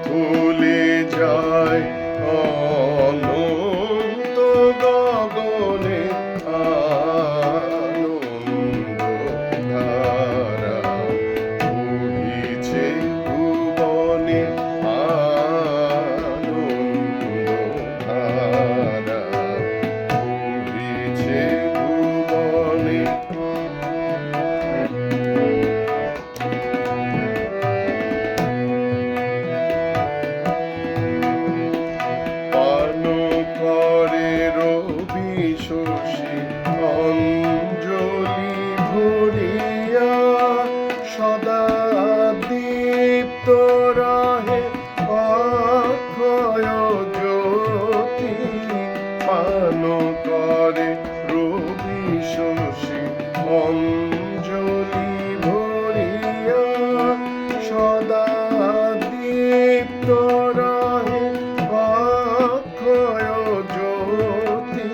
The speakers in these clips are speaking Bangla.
তুলে যায় অনন্ত গগনে আনন্দ ধারা বহিছে ভুবনে আনন্দ ধারা বহিছে ভুবনে। করে রবি শশী অঞ্জলি ভরিয়া সদা দীপ্ত রহে অক্ষয় জ্যোতি। পান করে রবি শশী অঞ্জলি ভরিয়া সদা দীপ্ত রহে অক্ষয় জ্যোতি।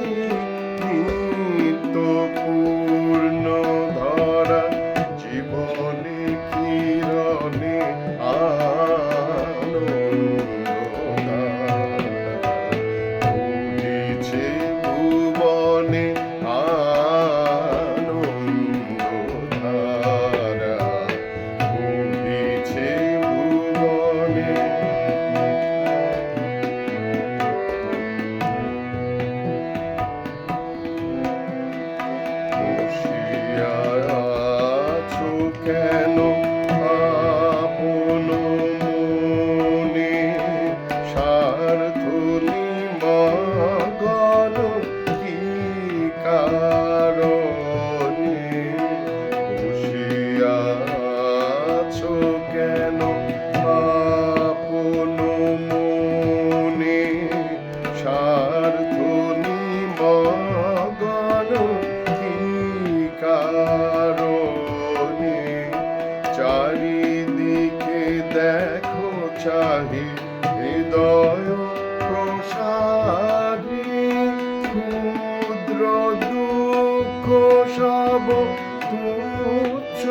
নিত্য পূর্ণ ধরা জীবনে কিরণে আনন্দ বহিছে ভুবনে আনন্দ ধারা বহিছে ভুবনে। বসিয়া আছো কেন আপন মনে স্বার্থ নিমগ্ন কি কারণে? বসিয়া আছো কেন আপন মনে স্বার্থ নিমগ্ন কি কারণে? চারিদিকে দেখো চাহি হৃদয় প্রসারী ক্ষুদ্র দুঃখ সব তুচ্ছ